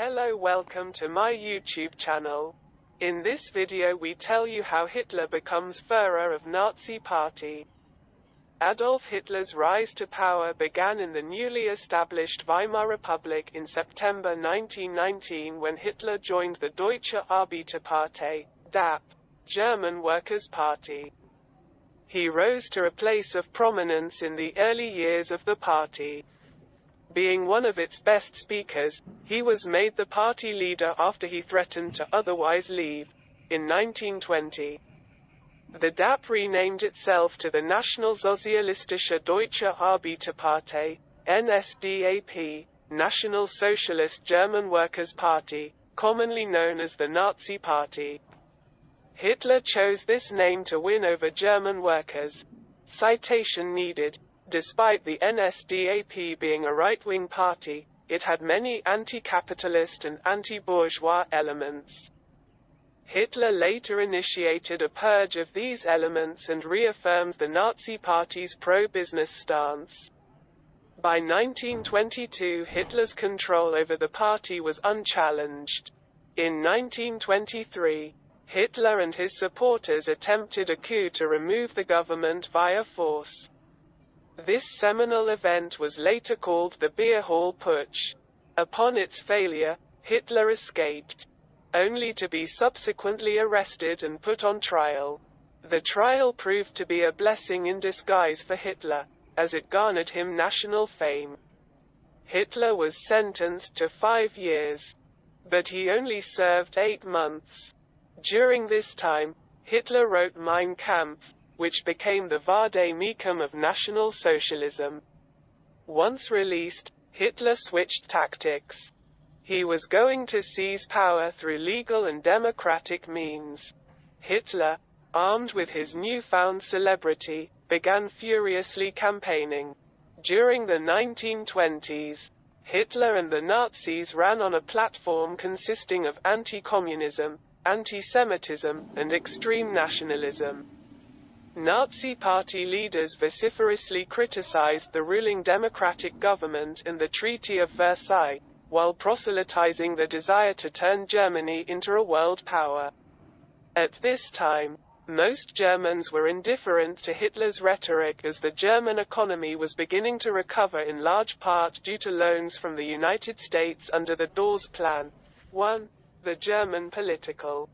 Hello, welcome to my YouTube channel. In this video we tell you how Hitler becomes Führer of Nazi Party. Adolf Hitler's rise to power began in the newly established Weimar Republic in September 1919 when Hitler joined the Deutsche Arbeiterpartei, DAP, German Workers' Party. He rose to a place of prominence in the early years of the party. Being one of its best speakers, he was made the party leader after he threatened to otherwise leave, in 1920. The DAP renamed itself to the Nationalsozialistische Deutsche Arbeiterpartei, NSDAP, National Socialist German Workers' Party, commonly known as the Nazi Party. Hitler chose this name to win over German workers. Citation needed. Despite the NSDAP being a right-wing party, it had many anti-capitalist and anti-bourgeois elements. Hitler later initiated a purge of these elements and reaffirmed the Nazi Party's pro-business stance. By 1922, Hitler's control over the party was unchallenged. In 1923, Hitler and his supporters attempted a coup to remove the government via force. This seminal event was later called the Beer Hall Putsch. Upon its failure, Hitler escaped, only to be subsequently arrested and put on trial. The trial proved to be a blessing in disguise for Hitler, as it garnered him national fame. Hitler was sentenced to 5 years, but he only served 8 months. During this time, Hitler wrote Mein Kampf, which became the Vade Mecum of National Socialism. Once released, Hitler switched tactics. He was going to seize power through legal and democratic means. Hitler, armed with his newfound celebrity, began furiously campaigning. During the 1920s, Hitler and the Nazis ran on a platform consisting of anti-communism, anti-Semitism, and extreme nationalism. Nazi Party leaders vociferously criticized the ruling democratic government and the Treaty of Versailles, while proselytizing the desire to turn Germany into a world power. At this time, most Germans were indifferent to Hitler's rhetoric as the German economy was beginning to recover in large part due to loans from the United States under the Dawes Plan. 1. The German political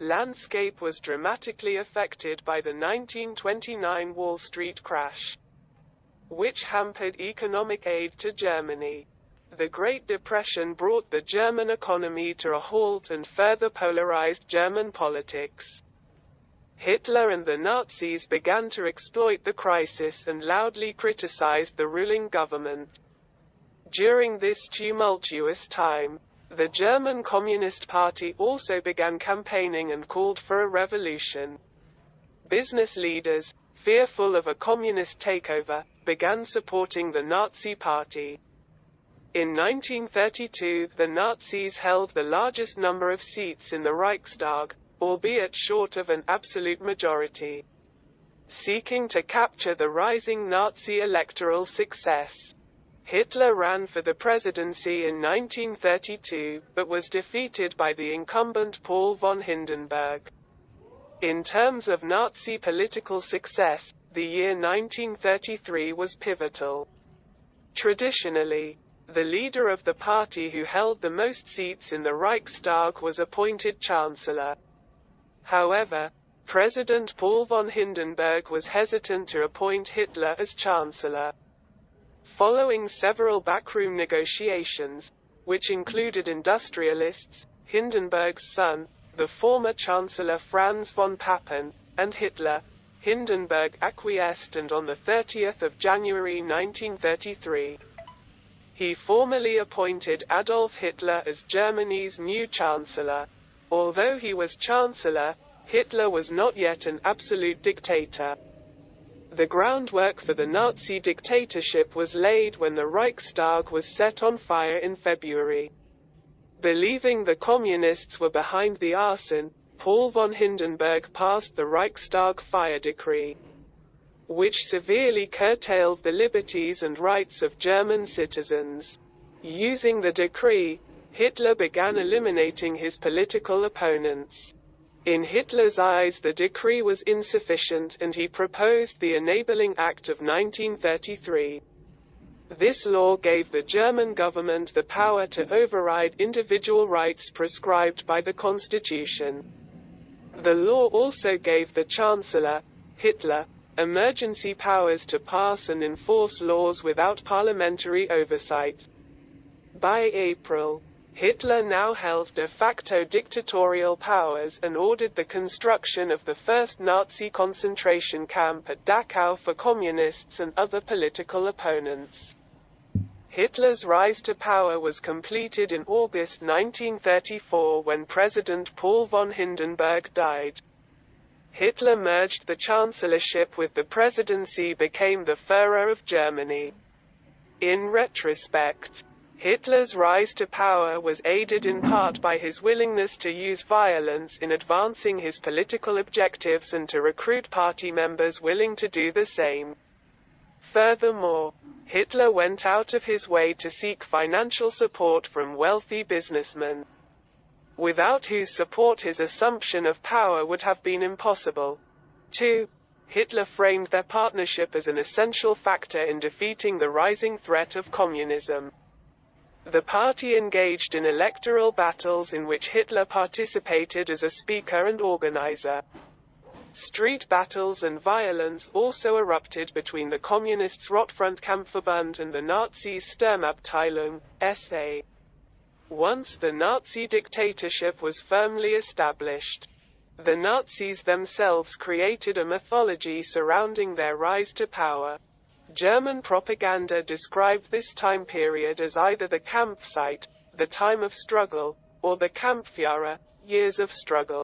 landscape was dramatically affected by the 1929 Wall Street crash, which hampered economic aid to Germany. The Great Depression brought the German economy to a halt and further polarized German politics. Hitler and the Nazis began to exploit the crisis and loudly criticized the ruling government. During this tumultuous time, the German Communist Party also began campaigning and called for a revolution. Business leaders, fearful of a communist takeover, began supporting the Nazi Party. In 1932, the Nazis held the largest number of seats in the Reichstag, albeit short of an absolute majority. Seeking to capture the rising Nazi electoral success, Hitler ran for the presidency in 1932, but was defeated by the incumbent Paul von Hindenburg. In terms of Nazi political success, the year 1933 was pivotal. Traditionally, the leader of the party who held the most seats in the Reichstag was appointed Chancellor. However, President Paul von Hindenburg was hesitant to appoint Hitler as Chancellor. Following several backroom negotiations, which included industrialists, Hindenburg's son, the former Chancellor Franz von Papen, and Hitler, Hindenburg acquiesced and on the 30th of January 1933, he formally appointed Adolf Hitler as Germany's new Chancellor. Although he was Chancellor, Hitler was not yet an absolute dictator. The groundwork for the Nazi dictatorship was laid when the Reichstag was set on fire in February. Believing the communists were behind the arson, Paul von Hindenburg passed the Reichstag fire decree, which severely curtailed the liberties and rights of German citizens. Using the decree, Hitler began eliminating his political opponents. In Hitler's eyes, the decree was insufficient, and he proposed the Enabling Act of 1933. This law gave the German government the power to override individual rights prescribed by the Constitution. The law also gave the Chancellor, Hitler, emergency powers to pass and enforce laws without parliamentary oversight. By April, Hitler now held de facto dictatorial powers and ordered the construction of the first Nazi concentration camp at Dachau for communists and other political opponents. Hitler's rise to power was completed in August 1934 when President Paul von Hindenburg died. Hitler merged the chancellorship with the presidency, became the Führer of Germany. In retrospect, Hitler's rise to power was aided in part by his willingness to use violence in advancing his political objectives and to recruit party members willing to do the same. Furthermore, Hitler went out of his way to seek financial support from wealthy businessmen, without whose support his assumption of power would have been impossible. 2. Hitler framed their partnership as an essential factor in defeating the rising threat of communism. The party engaged in electoral battles in which Hitler participated as a speaker and organizer. Street battles and violence also erupted between the Communists' Rotfrontkampfverband and the Nazis' Sturmabteilung, SA. Once the Nazi dictatorship was firmly established, the Nazis themselves created a mythology surrounding their rise to power. German propaganda described this time period as either the Kampfzeit, the time of struggle, or the Kampfjahre, years of struggle.